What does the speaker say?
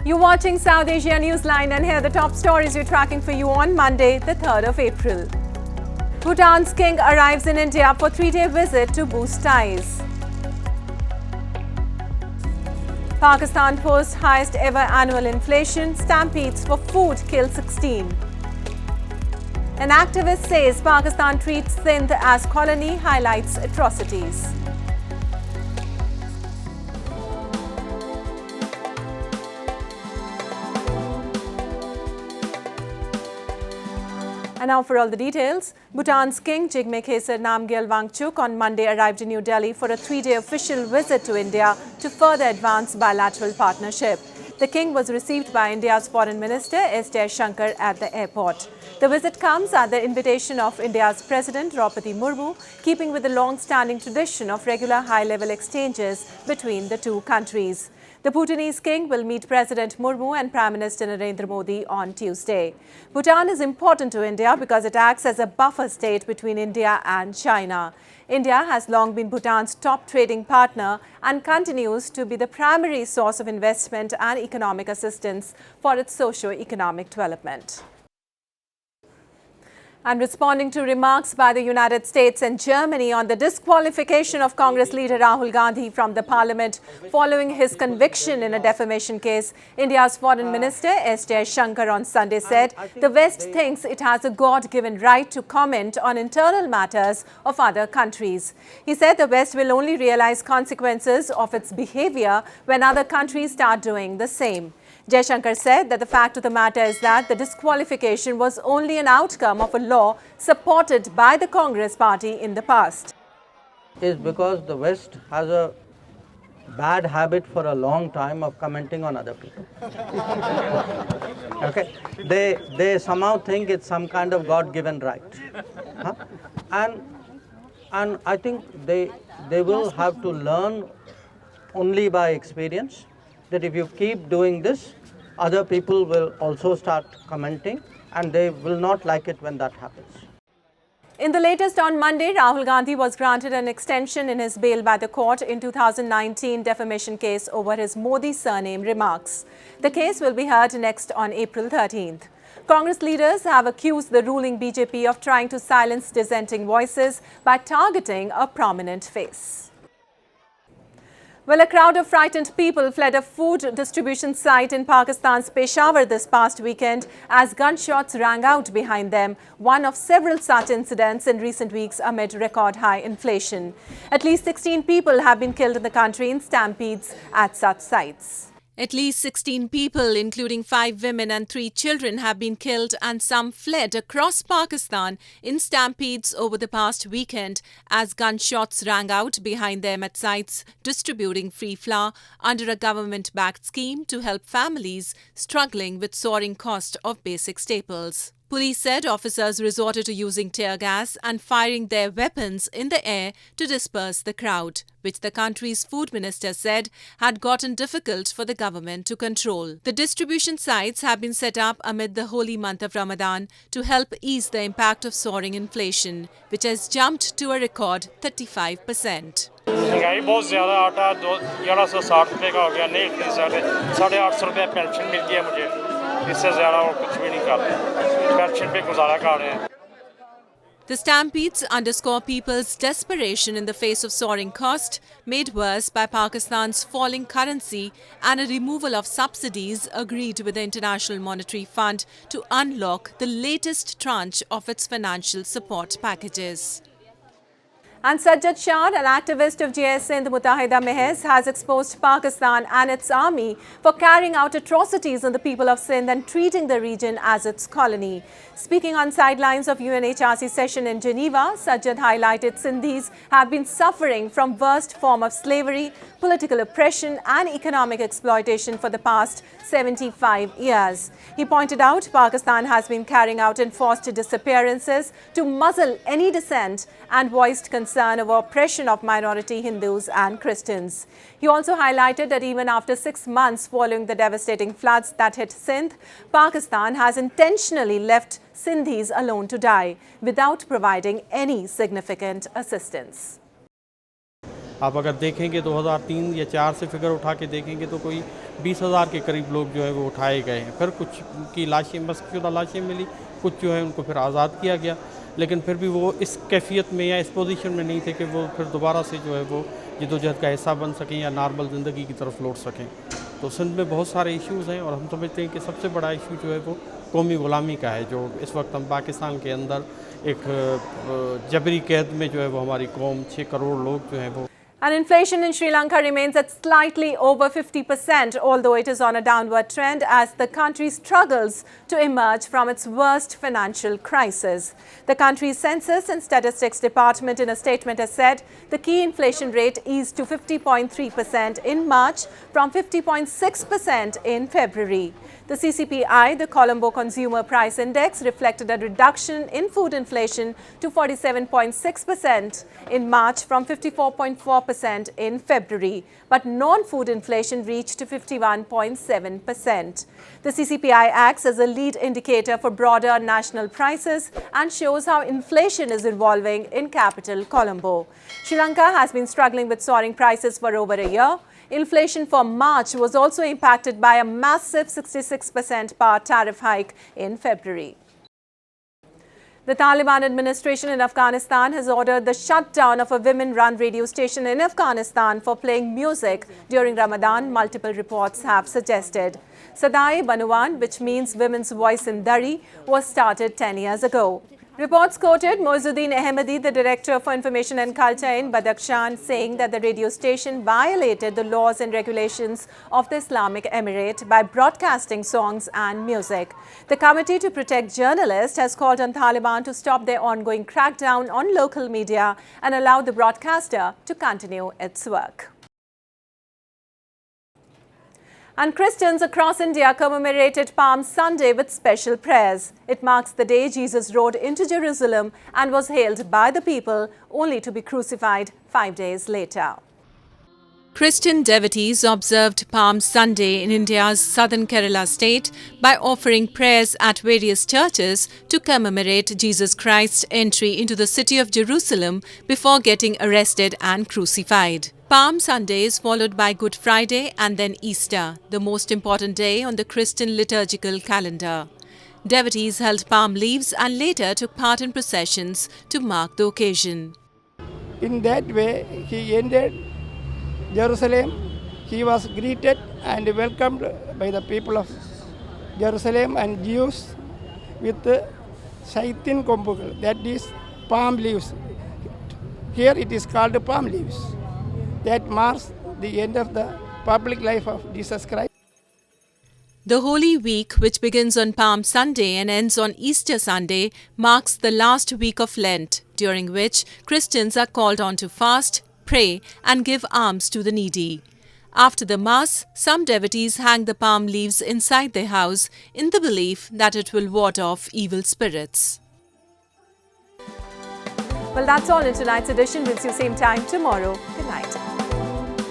You're watching South Asia Newsline, and here are the top stories we're tracking for you on Monday, the 3rd of April. Bhutan's king arrives in India for 3-day visit to boost ties. Pakistan posts highest ever annual inflation. Stampedes for food kill 16. An activist says Pakistan treats Sindh as colony, highlights atrocities. And now for all the details. Bhutan's king, Jigme, Khesar, Namgyel, Wangchuck on Monday arrived in New Delhi for a 3-day official visit to India to further advance bilateral partnership. The king was received by India's Foreign Minister S. Jaishankar at the airport. The visit comes at the invitation of India's President Droupadi Murmu, keeping with the long-standing tradition of regular high-level exchanges between the two countries. The Bhutanese king will meet President Murmu and Prime Minister Narendra Modi on Tuesday. Bhutan is important to India because it acts as a buffer state between India and China. India has long been Bhutan's top trading partner and continues to be the primary source of investment and economic assistance for its socio-economic development. And responding to remarks by the United States and Germany on the disqualification of Congress leader Rahul Gandhi from the parliament following his conviction in a defamation case, India's Foreign Minister S. Jaishankar on Sunday said the West thinks it has a God-given right to comment on internal matters of other countries. He said the West will only realize consequences of its behavior when other countries start doing the same. Jaishankar said that the fact of the matter is that the disqualification was only an outcome of a law supported by the Congress party in the past. Is because the West has a bad habit for a long time of commenting on other people. Okay, they somehow think it's some kind of God-given right, huh? and I think they will have to learn only by experience that if you keep doing this, other people will also start commenting, and they will not like it when that happens. In the latest on Monday, Rahul Gandhi was granted an extension in his bail by the court in 2019 defamation case over his Modi surname remarks. The case will be heard next on April 13th. Congress leaders have accused the ruling BJP of trying to silence dissenting voices by targeting a prominent face. Well, a crowd of frightened people fled a food distribution site in Pakistan's Peshawar this past weekend as gunshots rang out behind them, one of several such incidents in recent weeks amid record high inflation. At least 16 people have been killed in the country in stampedes at such sites. At least 16 people, including 5 women and 3 children, have been killed and some fled across Pakistan in stampedes over the past weekend as gunshots rang out behind them at sites distributing free flour under a government-backed scheme to help families struggling with soaring cost of basic staples. Police said officers resorted to using tear gas and firing their weapons in the air to disperse the crowd, which the country's food minister said had gotten difficult for the government to control. The distribution sites have been set up amid the holy month of Ramadan to help ease the impact of soaring inflation, which has jumped to a record 35%. महंगाई बहुत ज़्यादा आटा 1160 रुपये का हो गया नहीं खरीद सकते 850 रुपये पेंशन मिलती है मुझे इससे ज़्यादा और कुछ भी नहीं करते पेंशन पे गुजारा कर रहे हैं. The stampedes underscore people's desperation in the face of soaring cost, made worse by Pakistan's falling currency and a removal of subsidies agreed with the International Monetary Fund to unlock the latest tranche of its financial support packages. And Sajjad Shar, an activist of Jeay Sindh Muttahida Mahaz, has exposed Pakistan and its army for carrying out atrocities on the people of Sindh and treating the region as its colony. Speaking on sidelines of UNHRC session in Geneva, Sajjad highlighted Sindhis have been suffering from worst form of slavery, political oppression and economic exploitation for the past 75 years. He pointed out Pakistan has been carrying out enforced disappearances to muzzle any dissent and voiced concern over oppression of minority Hindus and Christians. He also highlighted that even after 6 months following the devastating floods that hit Sindh, Pakistan has intentionally left Sindhis alone to die without providing any significant assistance. आप अगर देखेंगे 2003 या 4 से figure उठा के देखेंगे तो कोई 20,000 के करीब लोग जो है वो उठाए गए हैं। फिर कुछ की लाशें मस्कशुदा लाशें मिली, कुछ जो है उनको फिर आज़ाद किया गया, लेकिन फिर भी वो इस कैफियत में या इस पोजीशन में नहीं थे कि वो फिर दोबारा से जो है वो जद्दोजहद का हिस्सा बन सकें या नॉर्मल ज़िंदगी की तरफ लौट सकें। तो सिंध में बहुत सारे इश्यूज़ हैं और हम समझते हैं कि सबसे बड़ा इशू जो है वो कौमी ग़ुलामी का है, जो इस वक्त हम पाकिस्तान के अंदर एक जबरी कैद में जो है वो हमारी कौम 6 करोड़ लोग जो हैं वो। And inflation in Sri Lanka remains at slightly over 50%, although it is on a downward trend as the country struggles to emerge from its worst financial crisis. The country's Census and Statistics Department in a statement has said the key inflation rate eased to 50.3% in March from 50.6% in February. The CCPI, the Colombo Consumer Price Index, reflected a reduction in food inflation to 47.6% in March from 54.4% in February, but non-food inflation reached to 51.7%. The CCPI acts as a lead indicator for broader national prices and shows how inflation is evolving in capital Colombo. Sri Lanka has been struggling with soaring prices for over a year. Inflation for March was also impacted by a massive 66% power tariff hike in February. The Taliban administration in Afghanistan has ordered the shutdown of a women-run radio station in Afghanistan for playing music during Ramadan, multiple reports have suggested. Sadai Banuwan, which means women's voice in Dari, was started 10 years ago. Reports quoted Moizuddin Ahmadi, the Director for Information and Culture in Badakhshan, saying that the radio station violated the laws and regulations of the Islamic Emirate by broadcasting songs and music. The Committee to Protect Journalists has called on Taliban to stop their ongoing crackdown on local media and allow the broadcaster to continue its work. And Christians across India commemorated Palm Sunday with special prayers. It marks the day Jesus rode into Jerusalem and was hailed by the people, only to be crucified 5 days later. Christian devotees observed Palm Sunday in India's southern Kerala state by offering prayers at various churches to commemorate Jesus Christ's entry into the city of Jerusalem before getting arrested and crucified. Palm Sunday is followed by Good Friday and then Easter, the most important day on the Christian liturgical calendar. Devotees held palm leaves and later took part in processions to mark the occasion. In that way, he entered Jerusalem. He was greeted and welcomed by the people of Jerusalem and Jews with Shaitin Kombukal, that is palm leaves. Here it is called palm leaves. That marks the end of the public life of Jesus Christ. The Holy Week, which begins on Palm Sunday and ends on Easter Sunday, marks the last week of Lent, during which Christians are called on to fast, pray and give alms to the needy. After the Mass, some devotees hang the palm leaves inside their house in the belief that it will ward off evil spirits. Well, that's all in tonight's edition. We'll see you same time tomorrow. Good night.